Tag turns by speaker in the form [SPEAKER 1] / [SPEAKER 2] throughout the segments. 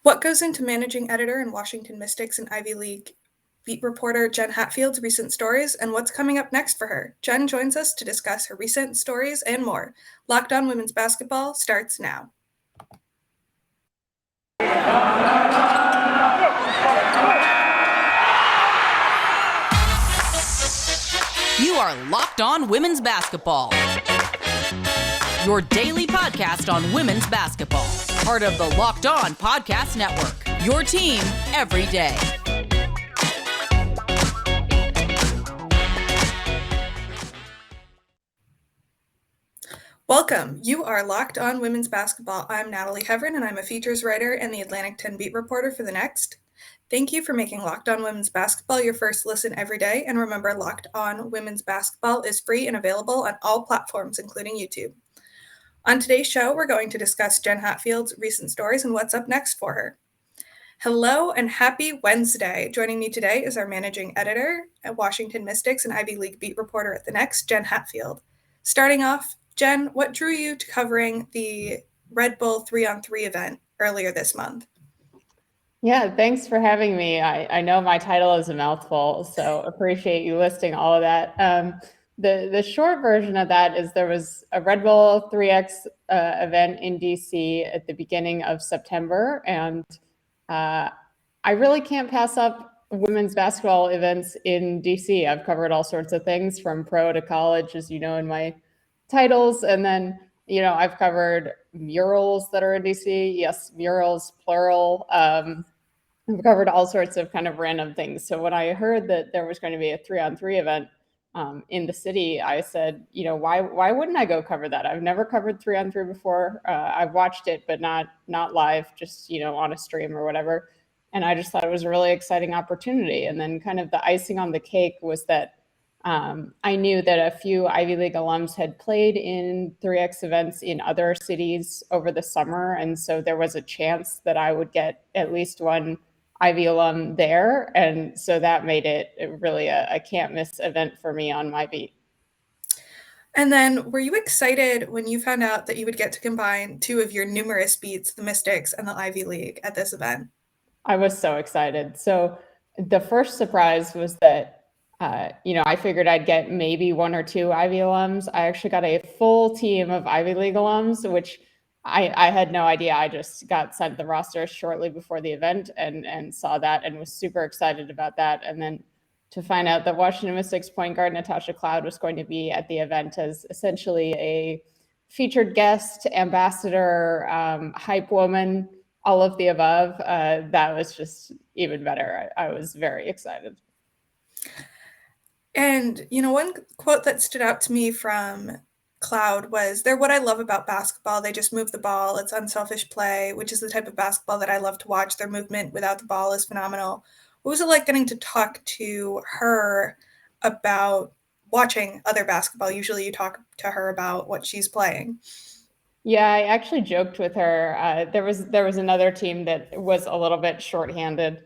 [SPEAKER 1] What goes into managing editor in Washington Mystics and Ivy League beat reporter Jenn Hatfield's recent stories, and what's coming up next for her? Jenn joins us to discuss her recent stories and more. Locked On Women's Basketball starts now.
[SPEAKER 2] You are Locked On Women's Basketball, your daily podcast on women's basketball. Part of the Locked On Podcast Network, your team every day.
[SPEAKER 1] Welcome. You are Locked On Women's Basketball. I'm Natalie Heavren, and I'm a features writer and the Atlantic 10 beat reporter for the Next. Thank you for making Locked On Women's Basketball your first listen every day. And remember, Locked On Women's Basketball is free and available on all platforms, including YouTube. On today's show, we're going to discuss Jenn Hatfield's recent stories and what's up next for her. Hello and happy Wednesday. Joining me today is our managing editor at Washington Mystics and Ivy League beat reporter at the Next, Jenn Hatfield. Starting off, Jenn, what drew you to covering the Red Bull 3-on-3 event earlier this month?
[SPEAKER 3] Yeah, thanks for having me. I know my title is a mouthful, so appreciate you listing all of that. The short version of that is there was a Red Bull 3X event in DC at the beginning of September, and I really can't pass up women's basketball events in DC. I've covered all sorts of things from pro to college, as you know, in my titles, and then I've covered murals that are in DC. Yes, murals, plural. I've covered all sorts of kind of random things. So when I heard that there was going to be a 3-on-3 event in the city, I said, why wouldn't I go cover that? I've never covered 3-on-3 before. I've watched it, but not live, just on a stream or whatever. And I just thought it was a really exciting opportunity. And then kind of the icing on the cake was that I knew that a few Ivy League alums had played in 3X events in other cities over the summer. And so there was a chance that I would get at least one Ivy alum there. And so that made it really a can't miss event for me on my beat.
[SPEAKER 1] And then were you excited when you found out that you would get to combine two of your numerous beats, the Mystics and the Ivy League, at this event?
[SPEAKER 3] I was so excited. So the first surprise was that I figured I'd get maybe one or two Ivy alums. I actually got a full team of Ivy League alums, which I had no idea. I just got sent the roster shortly before the event and saw that and was super excited about that. And then to find out that Washington Mystics point guard Natasha Cloud was going to be at the event as essentially a featured guest, ambassador, hype woman, all of the above, that was just even better. I was very excited.
[SPEAKER 1] And, one quote that stood out to me from Cloud was, "They're what I love about basketball. They just move the ball. It's unselfish play, which is the type of basketball that I love to watch. Their movement without the ball is phenomenal." What was it like getting to talk to her about watching other basketball? Usually you talk to her about what she's playing.
[SPEAKER 3] Yeah, I actually joked with her. There was another team that was a little bit shorthanded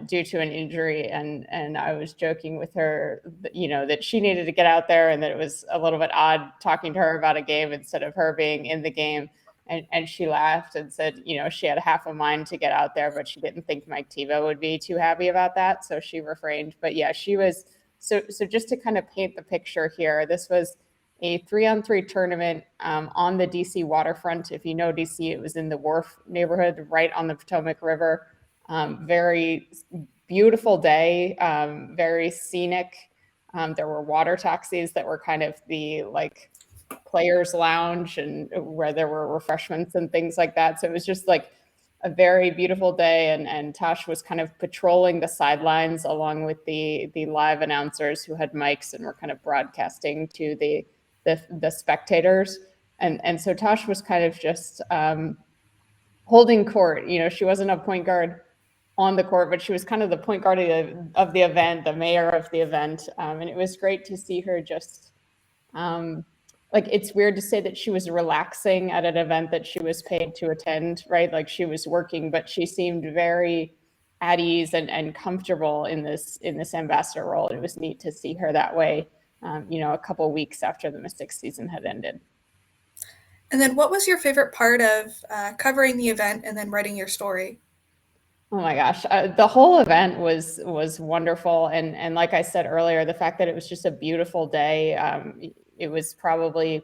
[SPEAKER 3] due to an injury, and I was joking with her, that she needed to get out there, and that it was a little bit odd talking to her about a game instead of her being in the game. And she laughed and said, she had half a mind to get out there, but she didn't think Mike Tebow would be too happy about that, so she refrained. But yeah, she was. So just to kind of paint the picture here, this was a 3-on-3 tournament on the DC waterfront. If you know DC, it was in the Wharf neighborhood, right on the Potomac River. Very beautiful day, very scenic. There were water taxis that were kind of the players lounge and where there were refreshments and things like that. So it was just like a very beautiful day. And Tosh was kind of patrolling the sidelines along with the live announcers who had mics and were kind of broadcasting to the spectators. And so Tosh was kind of just holding court. She wasn't a point guard on the court, but she was kind of the point guard of the event, the mayor of the event. And it was great to see her just, it's weird to say that she was relaxing at an event that she was paid to attend, right? Like she was working, but she seemed very at ease and comfortable in this ambassador role. It was neat to see her that way, a couple of weeks after the Mystics season had ended.
[SPEAKER 1] And then what was your favorite part of covering the event and then writing your story?
[SPEAKER 3] Oh my gosh, the whole event was wonderful, and like I said earlier, the fact that it was just a beautiful day. It was probably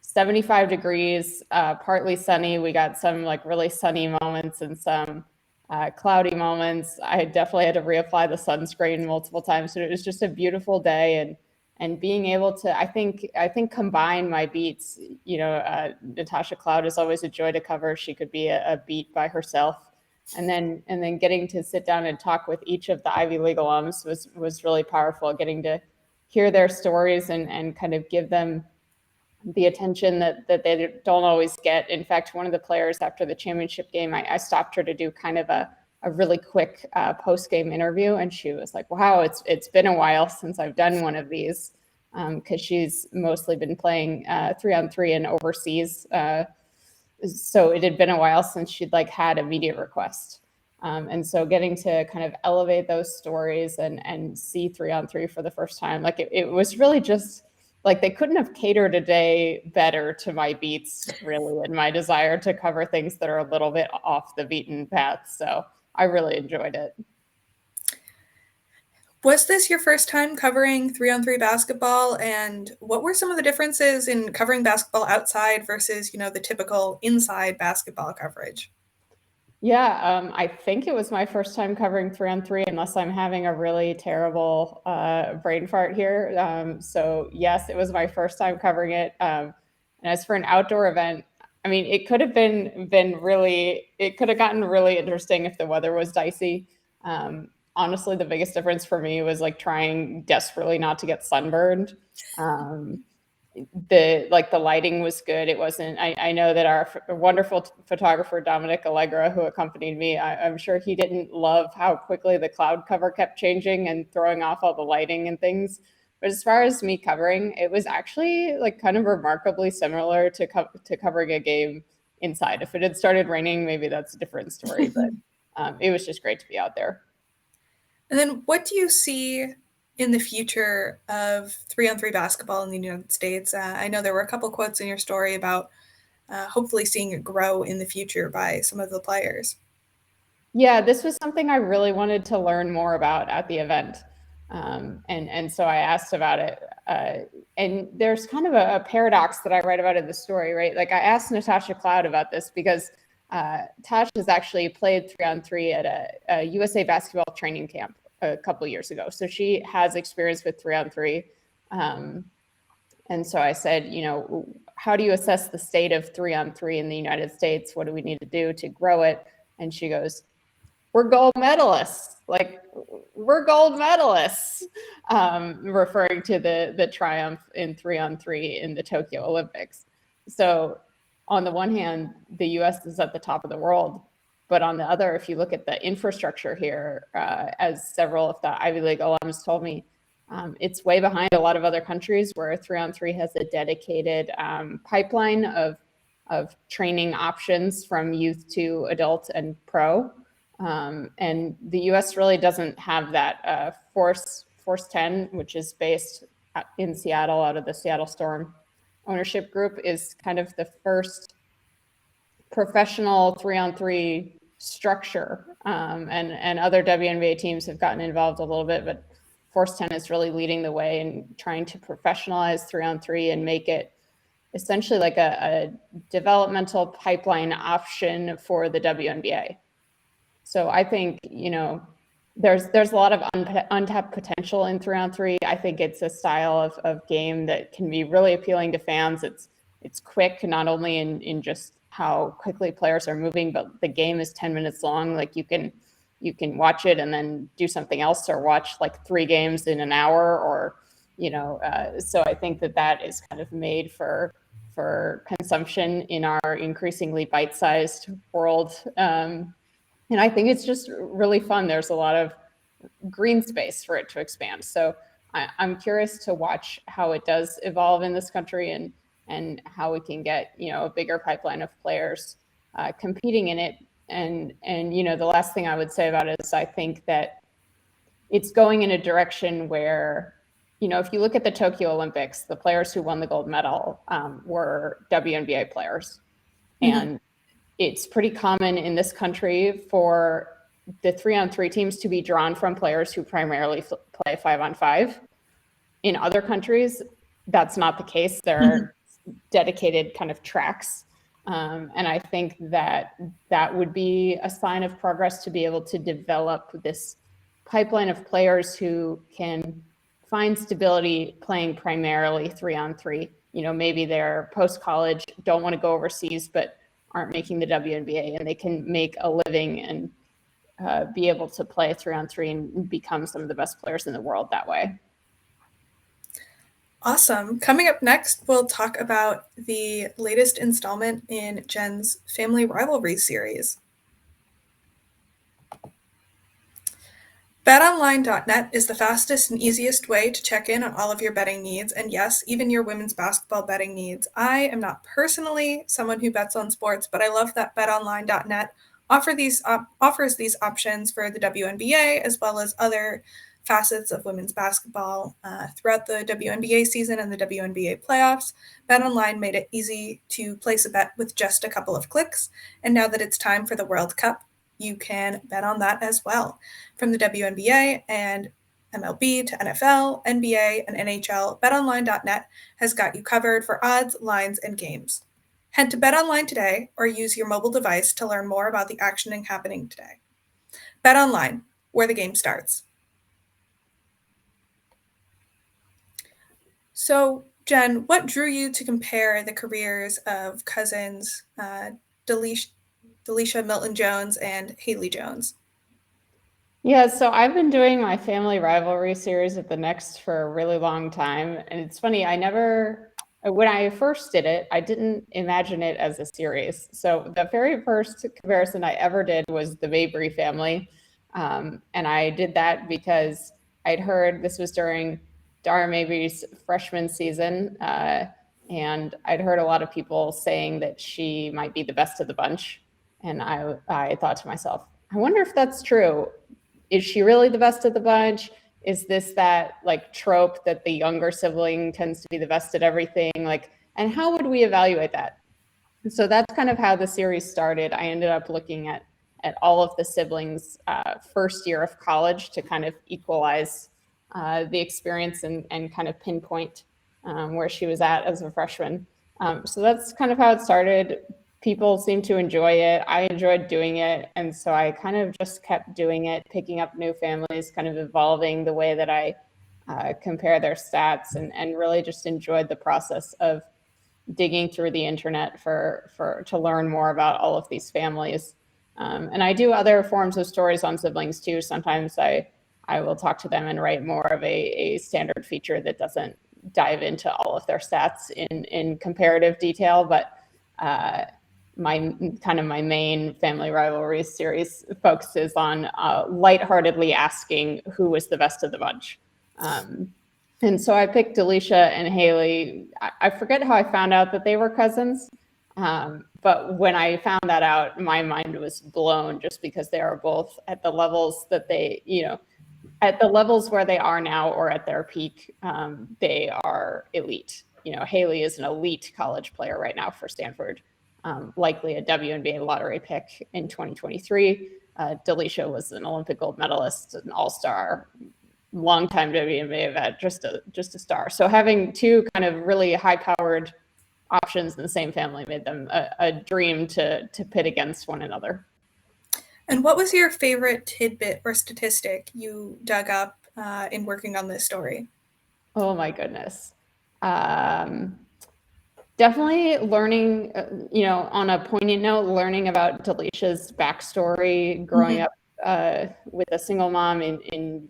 [SPEAKER 3] 75 degrees, partly sunny. We got some like really sunny moments and some cloudy moments. I definitely had to reapply the sunscreen multiple times. So it was just a beautiful day, and being able to, I think combine my beats. Natasha Cloud is always a joy to cover. She could be a beat by herself. And then getting to sit down and talk with each of the Ivy League alums was really powerful. Getting to hear their stories and kind of give them the attention that they don't always get. In fact, one of the players after the championship game, I stopped her to do kind of a really quick post-game interview, and she was like, "Wow, it's been a while since I've done one of these," because she's mostly been playing 3-on-3 and overseas. So it had been a while since she'd like had a media request. And so getting to kind of elevate those stories and see 3-on-3 for the first time, like it was really just like they couldn't have catered a day better to my beats, really, and my desire to cover things that are a little bit off the beaten path. So I really enjoyed it.
[SPEAKER 1] Was this your first time covering 3-on-3 basketball? And what were some of the differences in covering basketball outside versus, the typical inside basketball coverage?
[SPEAKER 3] Yeah, I think it was my first time covering 3-on-3, unless I'm having a really terrible brain fart here. So yes, it was my first time covering it. And as for an outdoor event, I mean, it could have it could have gotten really interesting if the weather was dicey. Honestly, the biggest difference for me was like trying desperately not to get sunburned. The lighting was good. It wasn't, I know that our wonderful photographer, Domenic, Allegra, who accompanied me, I'm sure he didn't love how quickly the cloud cover kept changing and throwing off all the lighting and things. But as far as me covering, it was actually like kind of remarkably similar to covering a game inside. If it had started raining, maybe that's a different story, but it was just great to be out there.
[SPEAKER 1] And then what do you see in the future of 3-on-3 basketball in the United States? I know there were a couple quotes in your story about hopefully seeing it grow in the future by some of the players.
[SPEAKER 3] Yeah, this was something I really wanted to learn more about at the event. And so I asked about it. And there's kind of a paradox that I write about in the story, right? Like I asked Natasha Cloud about this because Tash has actually played 3-on-3 at a USA basketball training camp a couple years ago. So she has experience with 3-on-3. And so I said, how do you assess the state of 3-on-3 in the United States? What do we need to do to grow it? And she goes, we're gold medalists. Like, we're gold medalists, referring to the triumph in 3-on-3 in the Tokyo Olympics. So on the one hand, the US is at the top of the world. But on the other, if you look at the infrastructure here, as several of the Ivy League alums told me, it's way behind a lot of other countries where 3-on-3 has a dedicated pipeline of training options from youth to adult and pro. And the US really doesn't have that. Force 10, which is based in Seattle out of the Seattle Storm ownership group, is kind of the first professional 3-on-3 structure. And other WNBA teams have gotten involved a little bit, but Force 10 is really leading the way in trying to professionalize 3-on-3 and make it essentially like a developmental pipeline option for the WNBA. So I think, there's a lot of untapped potential in 3-on-3. I think it's a style of game that can be really appealing to fans. It's quick, not only in just how quickly players are moving, but the game is 10 minutes long. Like you can watch it and then do something else, or watch like 3 games in an hour, or, so I think that is kind of made for consumption in our increasingly bite-sized world. And I think it's just really fun. There's a lot of green space for it to expand. So I'm curious to watch how it does evolve in this country, and how we can get, a bigger pipeline of players competing in it. And the last thing I would say about it is I think that it's going in a direction where, if you look at the Tokyo Olympics, the players who won the gold medal were WNBA players. Mm-hmm. And it's pretty common in this country for the 3-on-3 teams to be drawn from players who primarily play 5-on-5. In other countries, that's not the case. There are dedicated kind of tracks. And I think that would be a sign of progress to be able to develop this pipeline of players who can find stability playing primarily 3-on-3. Maybe they're post-college, don't want to go overseas, but aren't making the WNBA, and they can make a living and be able to play 3-on-3 and become some of the best players in the world that way.
[SPEAKER 1] Awesome. Coming up next, we'll talk about the latest installment in Jenn's Family Rivalries series. BetOnline.net is the fastest and easiest way to check in on all of your betting needs, and yes, even your women's basketball betting needs. I am not personally someone who bets on sports, but I love that BetOnline.net offers these options for the WNBA as well as other facets of women's basketball throughout the WNBA season and the WNBA playoffs. BetOnline made it easy to place a bet with just a couple of clicks, and now that it's time for the World Cup, you can bet on that as well. From the WNBA and MLB to NFL, NBA, and NHL, BetOnline.net has got you covered for odds, lines, and games. Head to BetOnline today or use your mobile device to learn more about the action happening today. BetOnline, where the game starts. So, Jenn, what drew you to compare the careers of cousins Delisha Milton-Jones and Haley Jones?
[SPEAKER 3] Yeah, so I've been doing my Family Rivalry series at the Next for a really long time. And it's funny, when I first did it, I didn't imagine it as a series. So the very first comparison I ever did was the Mabry family. And I did that because I'd heard this was during Dara Mabry's freshman season. And I'd heard a lot of people saying that she might be the best of the bunch. And I thought to myself, I wonder if that's true. Is she really the best of the bunch? Is this that like trope that the younger sibling tends to be the best at everything? And how would we evaluate that? And so that's kind of how the series started. I ended up looking at all of the siblings' first year of college to kind of equalize the experience and kind of pinpoint where she was at as a freshman. So that's kind of how it started. People seemed to enjoy it. I enjoyed doing it. And so I kind of just kept doing it, picking up new families, kind of evolving the way that I compare their stats, and really just enjoyed the process of digging through the internet to learn more about all of these families. And I do other forms of stories on siblings too. Sometimes I will talk to them and write more of a standard feature that doesn't dive into all of their stats in comparative detail, but my main Family Rivalries series focuses on lightheartedly asking who was the best of the bunch. And so I picked Delisha and Haley. I forget how I found out that they were cousins, but when I found that out, my mind was blown just because they are both at the levels that at the levels where they are now or at their peak, they are elite. Haley is an elite college player right now for Stanford. Likely a WNBA lottery pick in 2023. Delisha was an Olympic gold medalist, an all-star, longtime WNBA vet, just a star. So having two kind of really high-powered options in the same family made them a dream to pit against one another.
[SPEAKER 1] And what was your favorite tidbit or statistic you dug up in working on this story?
[SPEAKER 3] Oh my goodness. Definitely learning, on a poignant note, learning about Delisha's backstory, growing up with a single mom in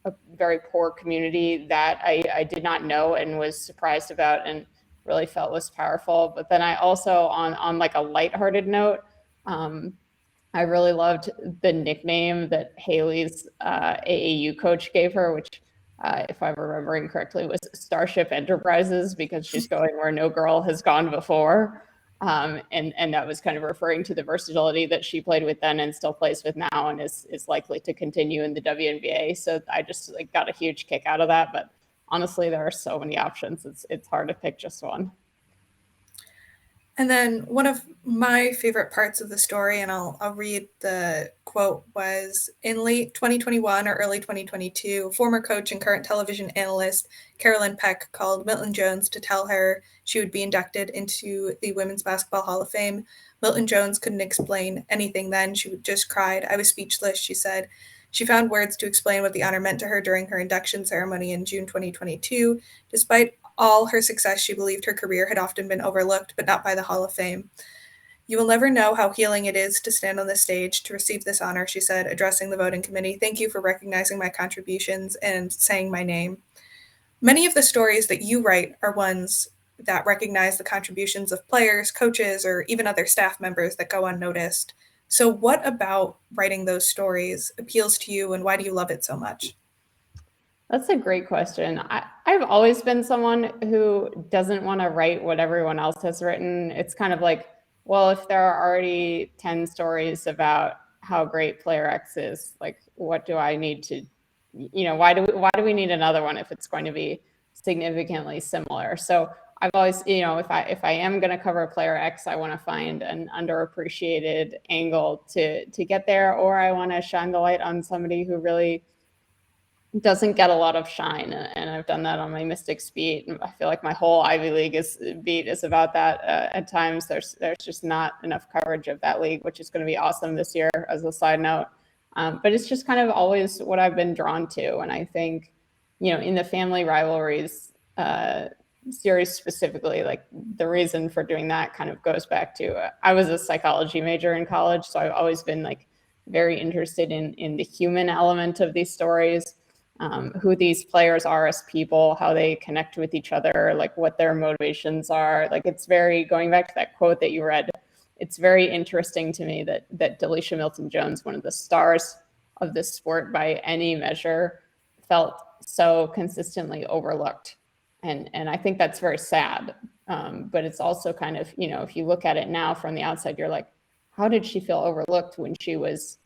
[SPEAKER 3] a very poor community that I did not know and was surprised about and really felt was powerful. But then I also, on like a lighthearted note, I really loved the nickname that Haley's AAU coach gave her, which if I'm remembering correctly, was Starship Enterprises, because she's going where no girl has gone before. And that was kind of referring to the versatility that she played with then and still plays with now and is likely to continue in the WNBA. So I just got a huge kick out of that. But honestly, there are so many options. It's hard to pick just one. And
[SPEAKER 1] then one of my favorite parts of the story, and I'll read the quote was, in late 2021 or early 2022, former coach and current television analyst Carolyn Peck called Milton Jones to tell her she would be inducted into the Women's Basketball Hall of Fame. Milton Jones couldn't explain anything then. She just cried. I was speechless, she said. She found words to explain what the honor meant to her during her induction ceremony in June 2022. Despite all her success, she believed her career had often been overlooked, but not by the Hall of Fame. You will never know how healing it is to stand on this stage to receive this honor, she said, addressing the voting committee. Thank you for recognizing my contributions and saying my name. Many of the stories that you write are ones that recognize the contributions of players, coaches, or even other staff members that go unnoticed. So what about writing those stories appeals to you, and why do you love it so much?
[SPEAKER 3] That's a great question. I've always been someone who doesn't want to write what everyone else has written. It's kind of like, well, if there are already 10 stories about how great player X is, like, what do I need to, why do we need another one if it's going to be significantly similar? So I've always, if I am going to cover player X, I want to find an underappreciated angle to get there, or I want to shine the light on somebody who really doesn't get a lot of shine, and I've done that on my Mystics beat. And I feel like my whole Ivy League beat is about that. At times, there's just not enough coverage of that league, which is going to be awesome this year, as a side note. But it's just kind of always what I've been drawn to, and I think, in the family rivalries series specifically, like the reason for doing that kind of goes back to I was a psychology major in college, so I've always been like very interested in the human element of these stories. Who these players are as people, how they connect with each other, like what their motivations are. Like, it's very, going back to that quote that you read, it's very interesting to me that Delisha Milton-Jones, one of the stars of this sport by any measure, felt so consistently overlooked. And I think that's very sad. But it's also kind of, if you look at it now from the outside, you're like, how did she feel overlooked when she was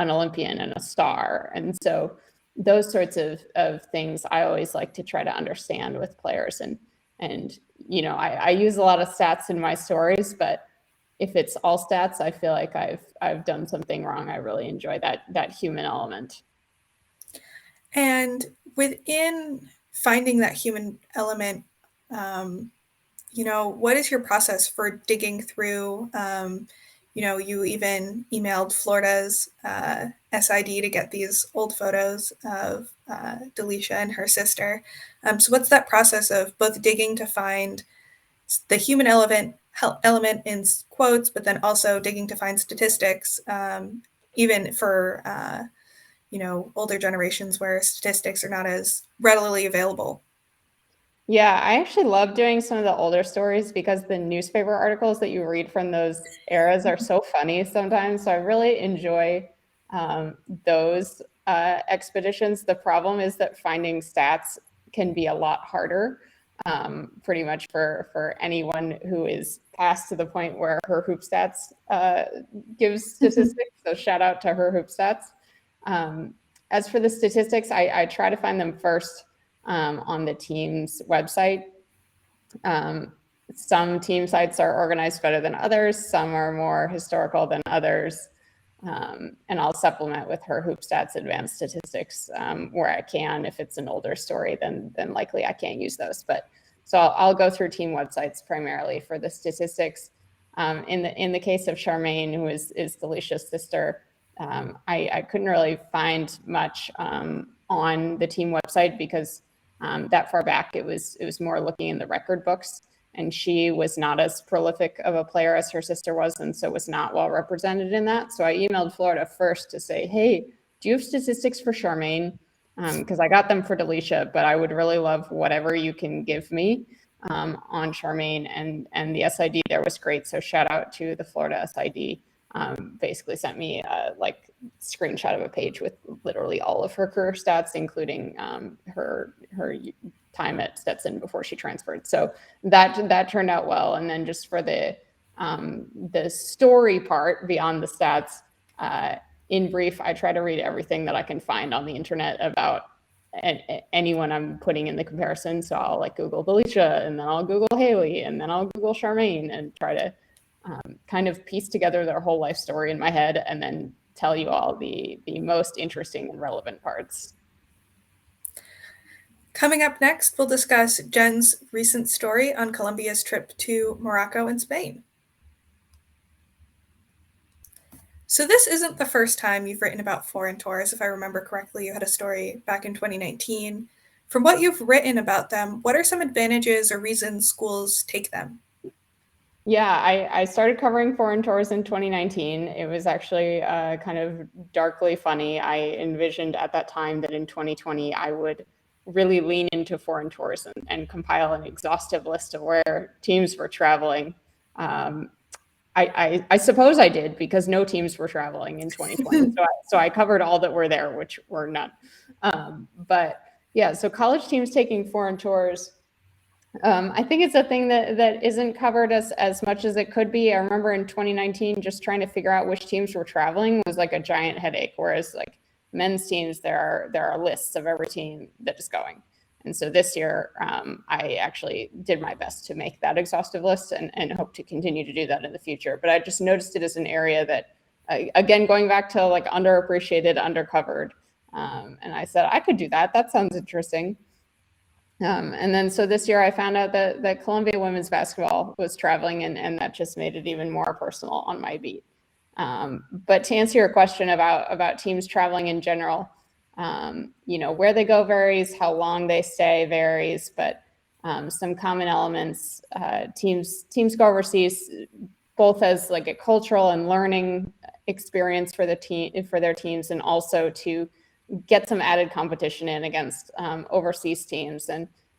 [SPEAKER 3] an Olympian and a star? And so those sorts of things I always like to try to understand with players. And I use a lot of stats in my stories, but if it's all stats, I feel like I've done something wrong. I really enjoy that human element.
[SPEAKER 1] And within finding that human element, what is your process for digging through? You even emailed Florida's SID to get these old photos of Delisha and her sister. So what's that process of both digging to find the human element in quotes, but then also digging to find statistics, even for older generations where statistics are not as readily available?
[SPEAKER 3] Yeah, I actually love doing some of the older stories because the newspaper articles that you read from those eras are so funny sometimes. So I really enjoy those expeditions. The problem is that finding stats can be a lot harder, pretty much for anyone who is past to the point where Her Hoop Stats gives statistics. So shout out to Her Hoop Stats. As for the statistics, I try to find them first on the team's website. Some team sites are organized better than others. Some are more historical than others. And I'll supplement with Her Hoop Stats advanced statistics where I can. If it's an older story, then likely I can't use those. But so I'll go through team websites primarily for the statistics. In the case of Charmaine, who is Delisha's sister, I couldn't really find much on the team website because that far back it was more looking in the record books, and she was not as prolific of a player as her sister was, and so was not well represented in that. So I emailed Florida first to say, hey, do you have statistics for Charmaine? Because I got them for Delisha, but I would really love whatever you can give me on Charmaine, and the SID there was great. So shout out to the Florida SID. Basically sent me a screenshot of a page with literally all of her career stats, including her time at Stetson before she transferred. So that turned out well. And then just for the story part beyond the stats, in brief, I try to read everything that I can find on the internet about anyone I'm putting in the comparison. So I'll Google Delisha, and then I'll Google Haley, and then I'll Google Charmaine, and try to kind of piece together their whole life story in my head, and then tell you all the most interesting and relevant parts.
[SPEAKER 1] Coming up next, we'll discuss Jenn's recent story on Colombia's trip to Morocco and Spain. So this isn't the first time you've written about foreign tours. If I remember correctly, you had a story back in 2019. From what you've written about them, what are some advantages or reasons schools take them?
[SPEAKER 3] Yeah, I started covering foreign tours in 2019. It was actually kind of darkly funny. I envisioned at that time that in 2020, I would really lean into foreign tours and compile an exhaustive list of where teams were traveling. I suppose I did, because no teams were traveling in 2020. So I covered all that were there, which were none. But yeah, so college teams taking foreign tours, I think it's a thing that isn't covered as much as it could be. I remember in 2019, just trying to figure out which teams were traveling was like a giant headache. Whereas like men's teams, there are lists of every team that is going. And so this year, I actually did my best to make that exhaustive list and hope to continue to do that in the future. But I just noticed it as an area that, again, going back to like underappreciated, undercovered. And I said, I could do that. That sounds interesting. And then so this year I found out that Columbia women's basketball was traveling, and that just made it even more personal on my beat. But to answer your question about teams traveling in general, where they go varies, how long they stay varies, but some common elements, teams go overseas both as like a cultural and learning experience for their teams, and also to get some added competition in against overseas teams.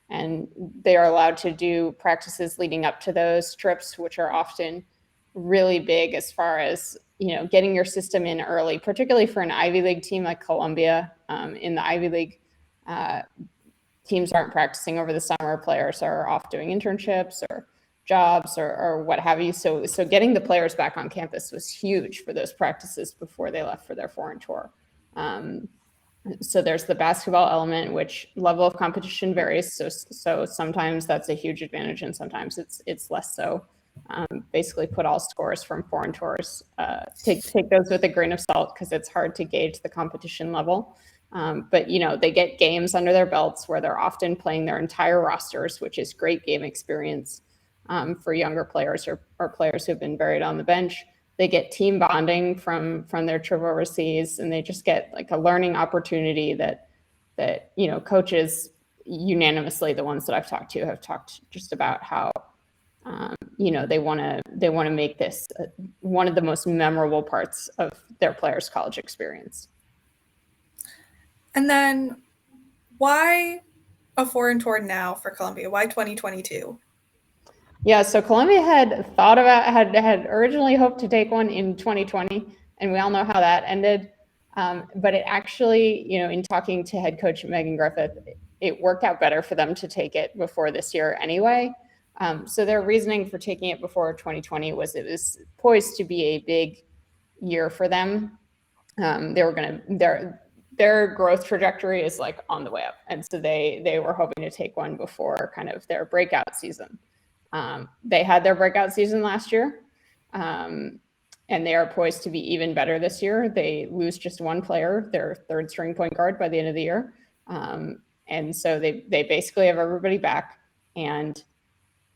[SPEAKER 3] And they are allowed to do practices leading up to those trips, which are often really big as far as, getting your system in early, particularly for an Ivy League team like Columbia. In the Ivy League, teams aren't practicing over the summer. Players are off doing internships or jobs or what have you. So getting the players back on campus was huge for those practices before they left for their foreign tour. So there's the basketball element, which level of competition varies. So sometimes that's a huge advantage, and sometimes it's less so. Basically, put all scores from foreign tours. Take those with a grain of salt, because it's hard to gauge the competition level. But they get games under their belts where they're often playing their entire rosters, which is great game experience for younger players or players who've been buried on the bench. They get team bonding from their trip overseas, and they just get like a learning opportunity that coaches unanimously, the ones that I've talked to, have talked just about how they want to make this one of the most memorable parts of their players' college experience.
[SPEAKER 1] And then, why a foreign tour now for Columbia? Why 2022?
[SPEAKER 3] Yeah, so Columbia had originally hoped to take one in 2020, and we all know how that ended. But it actually, in talking to head coach Megan Griffith, it worked out better for them to take it before this year anyway. So their reasoning for taking it before 2020 was it was poised to be a big year for them. Their growth trajectory is like on the way up, and so they were hoping to take one before kind of their breakout season. They had their breakout season last year, and they are poised to be even better this year. They lose just one player, their third string point guard, by the end of the year. And so they basically have everybody back, and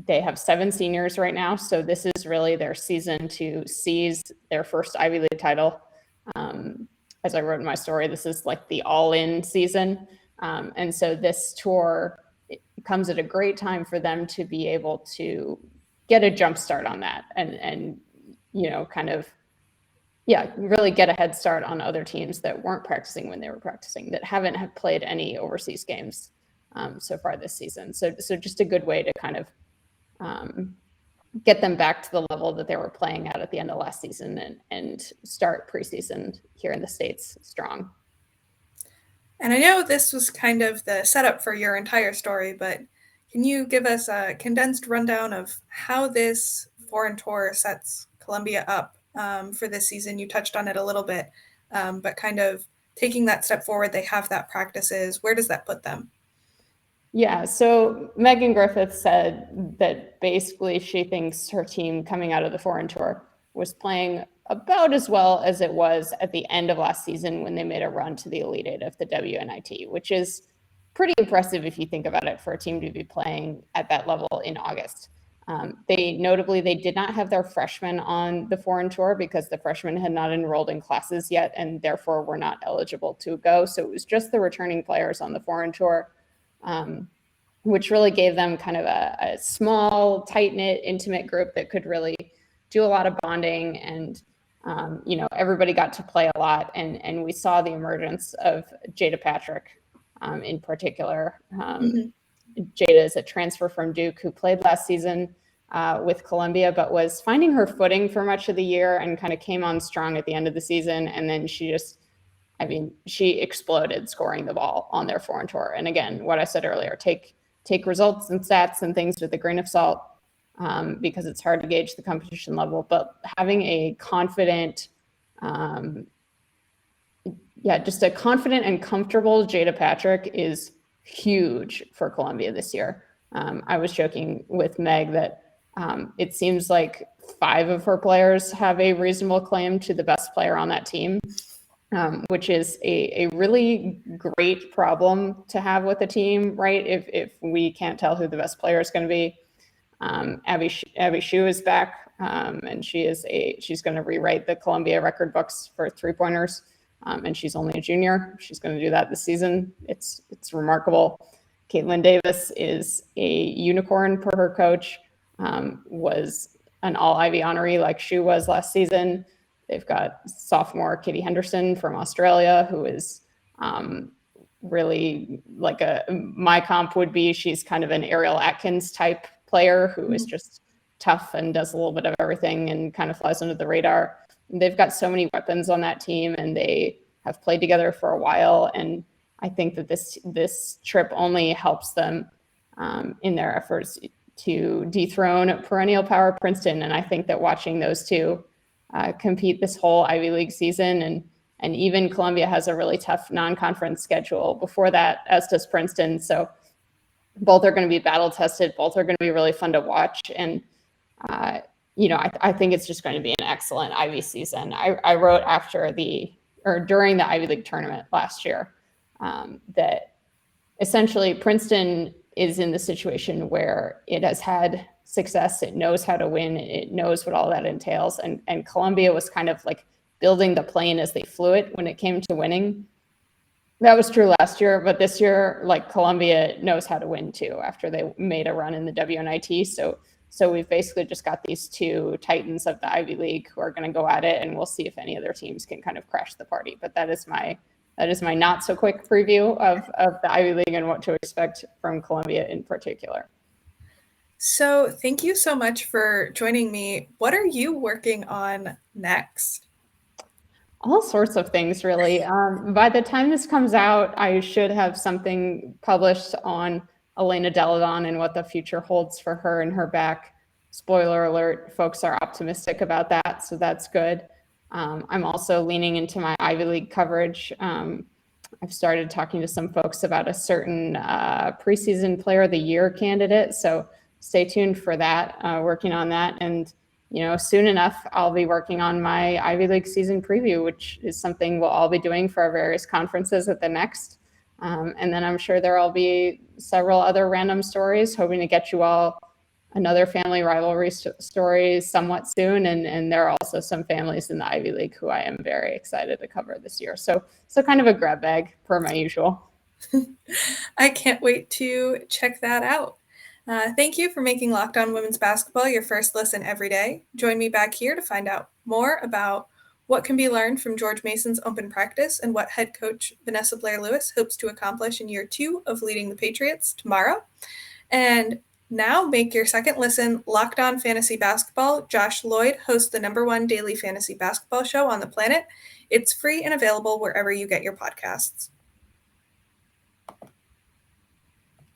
[SPEAKER 3] they have 7 seniors right now. So this is really their season to seize their first Ivy League title. As I wrote in my story, this is like the all-in season. And so this tour, it comes at a great time for them to be able to get a jump start on that and really get a head start on other teams that weren't practicing when they were practicing, that haven't played any overseas games so far this season. So just a good way to kind of get them back to the level that they were playing at the end of last season and start preseason here in the States strong.
[SPEAKER 1] And I know this was kind of the setup for your entire story, but can you give us a condensed rundown of how this foreign tour sets Columbia up for this season? You touched on it a little bit, but kind of taking that step forward, they have that practices. Where does that put them?
[SPEAKER 3] Yeah, so Megan Griffith said that basically she thinks her team coming out of the foreign tour was playing about as well as it was at the end of last season when they made a run to the Elite Eight of the WNIT, which is pretty impressive if you think about it for a team to be playing at that level in August. They did not have their freshmen on the foreign tour because the freshmen had not enrolled in classes yet and therefore were not eligible to go. So it was just the returning players on the foreign tour, which really gave them kind of a small, tight-knit, intimate group that could really do a lot of bonding. And, everybody got to play a lot. And we saw the emergence of Jada Patrick in particular. Jada is a transfer from Duke who played last season with Columbia, but was finding her footing for much of the year and kind of came on strong at the end of the season. And then she exploded scoring the ball on their foreign tour. And again, what I said earlier, take results and stats and things with a grain of salt because it's hard to gauge the competition level. But having a confident, just a confident and comfortable Jada Patrick is huge for Columbia this year. I was joking with Meg that it seems like 5 of her players have a reasonable claim to the best player on that team, which is a really great problem to have with a team, right? If we can't tell who the best player is going to be. Abby Shue is back, and she's going to rewrite the Columbia record books for 3-pointers, and she's only a junior. She's going to do that this season. It's remarkable. Caitlin Davis is a unicorn per her coach, was an all-Ivy honoree like Shue was last season. They've got sophomore Kitty Henderson from Australia, who is really like my comp would be, she's kind of an Ariel Atkins type player who is just tough and does a little bit of everything and kind of flies under the radar. And they've got so many weapons on that team and they have played together for a while. And I think that this trip only helps them in their efforts to dethrone perennial power Princeton. And I think that watching those two compete this whole Ivy League season, and even Columbia has a really tough non-conference schedule before that, as does Princeton. So both are going to be battle tested. Both are going to be really fun to watch. And, I think it's just going to be an excellent Ivy season. I wrote during the Ivy League tournament last year that essentially Princeton is in the situation where it has had success. It knows how to win. It knows what all that entails. And Columbia was kind of like building the plane as they flew it when it came to winning. That was true last year, but this year, like, Columbia knows how to win too after they made a run in the WNIT. So we've basically just got these two titans of the Ivy League who are going to go at it, and we'll see if any other teams can kind of crash the party. But that is my not so quick preview of the Ivy League and what to expect from Columbia in particular.
[SPEAKER 1] So thank you so much for joining me. What are you working on next?
[SPEAKER 3] All sorts of things, really. By the time this comes out, I should have something published on Elena Deladon and what the future holds for her and her back. Spoiler alert, folks are optimistic about that, so that's good. I'm also leaning into my Ivy League coverage. I've started talking to some folks about a certain preseason player of the year candidate, so stay tuned for that, working on that. And soon enough, I'll be working on my Ivy League season preview, which is something we'll all be doing for our various conferences at the Next. And then I'm sure there'll be several other random stories, hoping to get you all another family rivalry story somewhat soon. And there are also some families in the Ivy League who I am very excited to cover this year. So kind of a grab bag per my usual.
[SPEAKER 1] I can't wait to check that out. Thank you for making Locked On Women's Basketball your first listen every day. Join me back here to find out more about what can be learned from George Mason's open practice and what head coach Vanessa Blair-Lewis hopes to accomplish in year 2 of leading the Patriots tomorrow. And now make your second listen Locked On Fantasy Basketball. Josh Lloyd hosts the #1 daily fantasy basketball show on the planet. It's free and available wherever you get your podcasts.